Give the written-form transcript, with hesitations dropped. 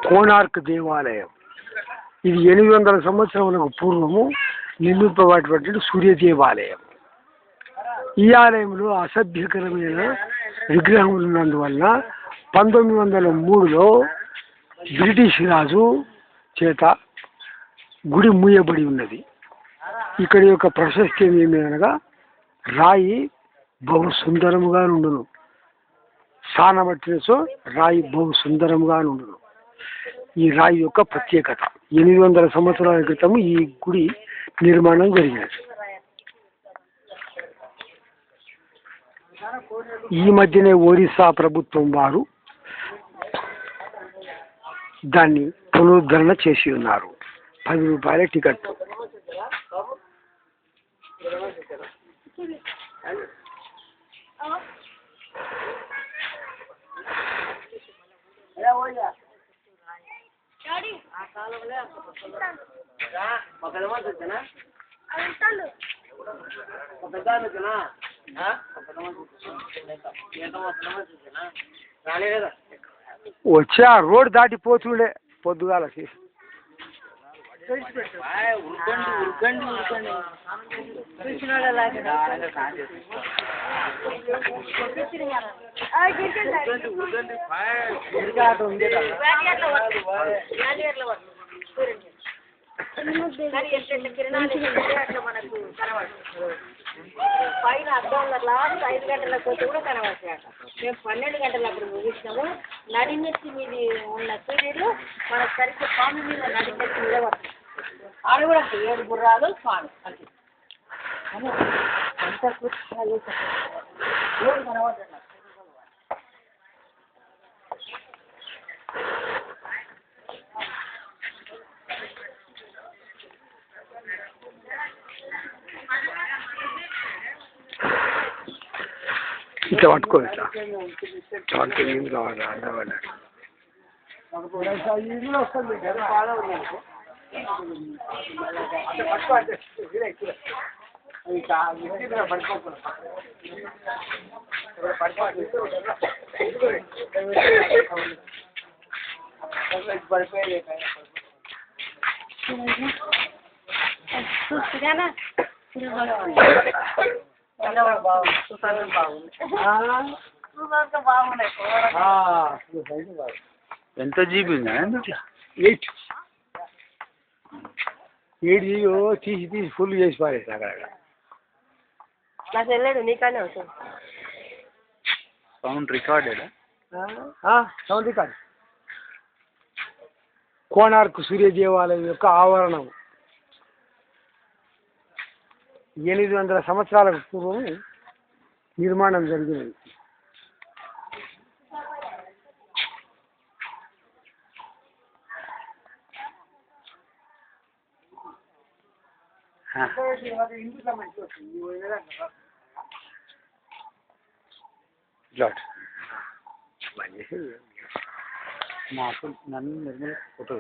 కోణార్క్ దేవాలయం. ఇది 800 సంవత్సరములకు పూర్వము నిర్మింపబడినటువంటి సూర్య దేవాలయం. ఈ ఆలయంలో అసభ్యకరమైన విగ్రహములు ఉన్నందువలన 1903లో బ్రిటిష్ రాజు చేత గుడి మూయబడి ఉన్నది. ఇక్కడి యొక్క ప్రశస్తి ఏమనగా రాయి బహు సుందరముగా నుండును. సానబట్టినచో రాయి బహు సుందరముగా నుండును. ఈ రాయి యొక్క ప్రత్యేకత. 800 సంవత్సరాల క్రితం ఈ గుడి నిర్మాణం జరిగినది. ఈ మధ్యనే ఒరిస్సా ప్రభుత్వం వారు దాన్ని పునరుద్ధరణ చేసి ఉన్నారు. 10 రూపాయల టికెట్. వచ్చి ఆ రోడ్ దాటిపోతుండే పొద్దుగాలకి. పైన అద్దంలో లాస్ట్ 5 గంటలకు వచ్చి కూడా కనబడతాయట. మేము 12 గంటలప్పుడు ముగిసినాము. నడినెత్తి మీది ఉన్న సూర్యుడు మనకు సరిగ్గా స్వామి మీద నడినెత్తి మీద పడుతుంది. ఆడ కూడా 7 గుర్రాలు స్వామి అంటే అంత కనబడుతుంది. ఇట్లా పట్టుకోవచ్చు. ఇట్లా పట్టుకొని ఏం కావాలి అందవాళ్ళ ఎంత జీబీ ఉందా? 8 జీబీ తీసి ఫుల్ చేసి పారేసి అక్కడ. నాకు వెళ్ళాడు నీకనే అవుతుంది. సౌండ్ రికార్డెడా? Sound record. కోణార్క్ సూర్య దేవాలయం యొక్క ఆవరణం 800 సంవత్సరాలకు పూర్వం నిర్మాణం జరిగినది. మాకు నన్ను నిర్మల్ ఫోటో